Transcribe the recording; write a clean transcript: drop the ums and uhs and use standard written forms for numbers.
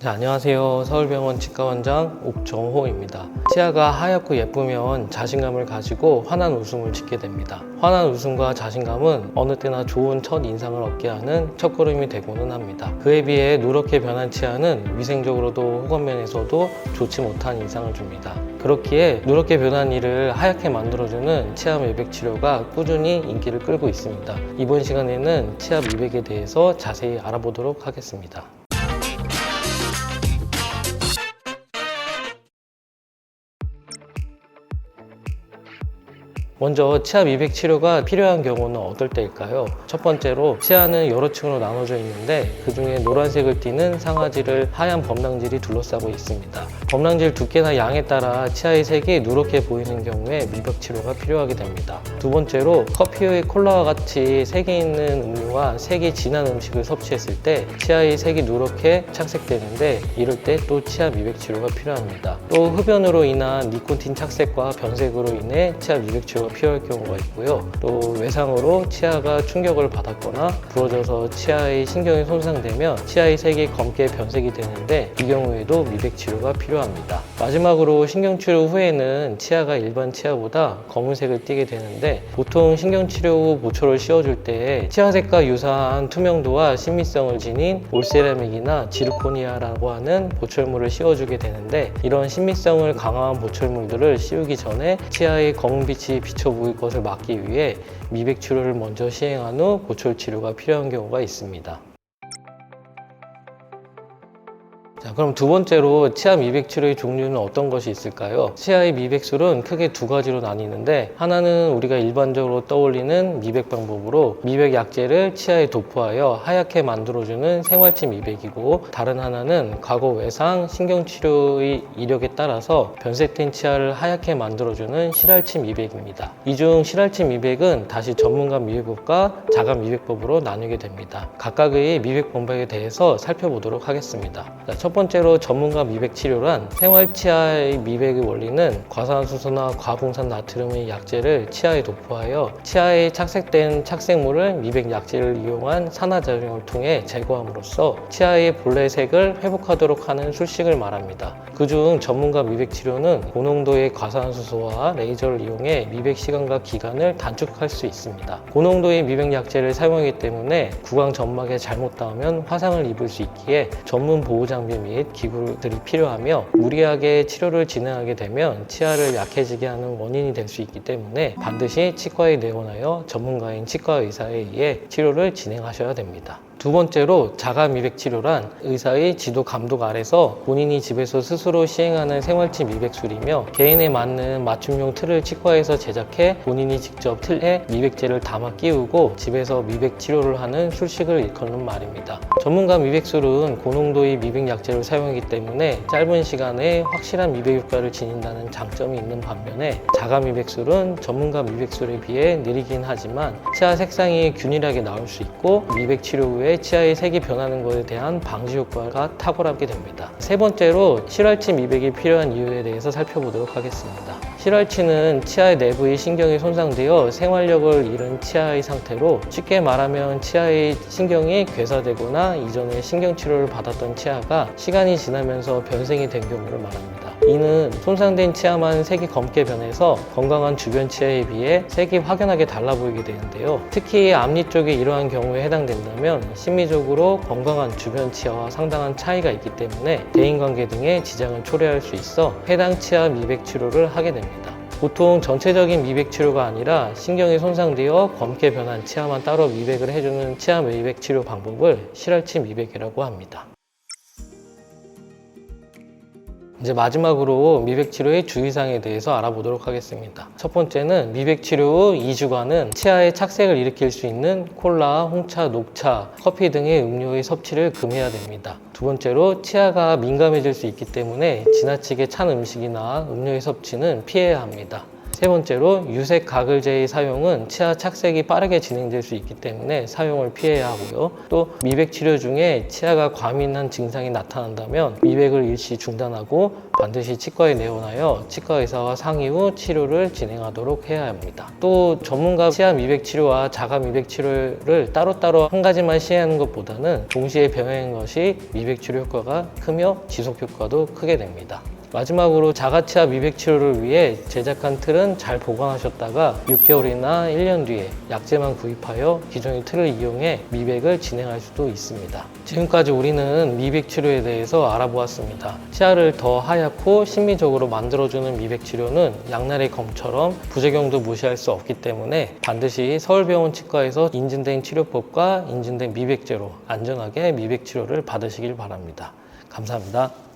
네, 안녕하세요. 서울병원 치과원장 옥정호입니다. 치아가 하얗고 예쁘면 자신감을 가지고 환한 웃음을 짓게 됩니다. 환한 웃음과 자신감은 어느 때나 좋은 첫 인상을 얻게 하는 첫걸음이 되고는 합니다. 그에 비해 누렇게 변한 치아는 위생적으로도 호감면에서도 좋지 못한 인상을 줍니다. 그렇기에 누렇게 변한 이를 하얗게 만들어주는 치아 미백 치료가 꾸준히 인기를 끌고 있습니다. 이번 시간에는 치아 미백에 대해서 자세히 알아보도록 하겠습니다. 먼저 치아 미백 치료가 필요한 경우는 어떨 때일까요? 첫 번째로 치아는 여러 층으로 나눠져 있는데 그 중에 노란색을 띠는 상아지를 하얀 범랑질이 둘러싸고 있습니다. 범랑질 두께나 양에 따라 치아의 색이 누렇게 보이는 경우에 미백 치료가 필요하게 됩니다. 두 번째로 커피의 콜라와 같이 색이 있는 음료와 색이 진한 음식을 섭취했을 때 치아의 색이 누렇게 착색되는데 이럴 때 또 치아 미백 치료가 필요합니다. 또 흡연으로 인한 니코틴 착색과 변색으로 인해 치아 미백 치료가 필요할 경우가 있고요. 또 외상으로 치아가 충격을 받았거나 부러져서 치아의 신경이 손상되면 치아의 색이 검게 변색이 되는데 이 경우에도 미백 치료가 필요합니다. 마지막으로 신경치료 후에는 치아가 일반 치아보다 검은색을 띠게 되는데 보통 신경치료 후 보초를 씌워줄 때 치아색과 유사한 투명도와 신미성을 지닌 올세라믹이나 지르코니아라고 하는 보철물을 씌워주게 되는데 이런 신미성을 강화한 보철물들을 씌우기 전에 치아의 검은빛이 비쳐 보일 것을 막기 위해 미백 치료를 먼저 시행한 후 보철 치료가 필요한 경우가 있습니다. 자, 그럼 두 번째로 치아 미백 치료의 종류는 어떤 것이 있을까요? 치아의 미백술은 크게 두 가지로 나뉘는데 하나는 우리가 일반적으로 떠올리는 미백 방법으로 미백 약재를 치아에 도포하여 하얗게 만들어주는 생활치 미백이고 다른 하나는 과거 외상 신경치료의 이력에 따라서 변색된 치아를 하얗게 만들어주는 실알치 미백입니다. 이 중 실알치 미백은 다시 전문가 미백법과 자가 미백법으로 나뉘게 됩니다. 각각의 미백 방법에 대해서 살펴보도록 하겠습니다. 자, 첫 번째로 전문가 미백 치료란 생활치아의 미백의 원리는 과산화수소나 과봉산 나트륨의 약재를 치아에 도포하여 치아에 착색된 착색물을 미백 약재를 이용한 산화작용을 통해 제거함으로써 치아의 본래 색을 회복하도록 하는 술식을 말합니다. 그중 전문가 미백 치료는 고농도의 과산화수소와 레이저를 이용해 미백 시간과 기간을 단축할 수 있습니다. 고농도의 미백 약재를 사용하기 때문에 구강 점막에 잘못 닿으면 화상을 입을 수 있기에 전문 보호 장비 및 기구들이 필요하며 무리하게 치료를 진행하게 되면 치아를 약해지게 하는 원인이 될 수 있기 때문에 반드시 치과에 내원하여 전문가인 치과 의사에 의해 치료를 진행하셔야 됩니다. 두 번째로 자가 미백 치료란 의사의 지도 감독 아래서 본인이 집에서 스스로 시행하는 생활치 미백술이며 개인에 맞는 맞춤용 틀을 치과에서 제작해 본인이 직접 틀에 미백제를 담아 끼우고 집에서 미백 치료를 하는 술식을 일컫는 말입니다. 전문가 미백술은 고농도의 미백 약재를 사용하기 때문에 짧은 시간에 확실한 미백 효과를 지닌다는 장점이 있는 반면에 자가 미백술은 전문가 미백술에 비해 느리긴 하지만 치아 색상이 균일하게 나올 수 있고 미백 치료 후에 치아의 색이 변하는 것에 대한 방지 효과가 탁월하게 됩니다. 세 번째로 실알치 미백이 필요한 이유에 대해서 살펴보도록 하겠습니다. 실알치는 치아의 내부의 신경이 손상되어 생활력을 잃은 치아의 상태로 쉽게 말하면 치아의 신경이 괴사되거나 이전에 신경치료를 받았던 치아가 시간이 지나면서 변색이 된 경우를 말합니다. 이는 손상된 치아만 색이 검게 변해서 건강한 주변 치아에 비해 색이 확연하게 달라 보이게 되는데요. 특히 앞니 쪽에 이러한 경우에 해당된다면 심미적으로 건강한 주변 치아와 상당한 차이가 있기 때문에 대인관계 등에 지장을 초래할 수 있어 해당 치아 미백 치료를 하게 됩니다. 보통 전체적인 미백 치료가 아니라 신경이 손상되어 검게 변한 치아만 따로 미백을 해주는 치아 미백 치료 방법을 실알치 미백이라고 합니다. 이제 마지막으로 미백 치료의 주의사항에 대해서 알아보도록 하겠습니다. 첫 번째는 미백 치료 후 2주간은 치아에 착색을 일으킬 수 있는 콜라, 홍차, 녹차, 커피 등의 음료의 섭취를 금해야 됩니다. 두 번째로 치아가 민감해질 수 있기 때문에 지나치게 찬 음식이나 음료의 섭취는 피해야 합니다. 세 번째로 유색 가글제의 사용은 치아 착색이 빠르게 진행될 수 있기 때문에 사용을 피해야 하고요. 또 미백 치료 중에 치아가 과민한 증상이 나타난다면 미백을 일시 중단하고 반드시 치과에 내원하여 치과 의사와 상의 후 치료를 진행하도록 해야 합니다. 또 전문가 치아 미백 치료와 자가 미백 치료를 따로따로 한 가지만 시행하는 것보다는 동시에 병행하는 것이 미백 치료 효과가 크며 지속 효과도 크게 됩니다. 마지막으로 자가치아 미백 치료를 위해 제작한 틀은 잘 보관하셨다가 6개월이나 1년 뒤에 약재만 구입하여 기존의 틀을 이용해 미백을 진행할 수도 있습니다. 지금까지 우리는 미백 치료에 대해서 알아보았습니다. 치아를 더 하얗고 심미적으로 만들어주는 미백 치료는 양날의 검처럼 부작용도 무시할 수 없기 때문에 반드시 서울병원 치과에서 인증된 치료법과 인증된 미백제로 안전하게 미백 치료를 받으시길 바랍니다. 감사합니다.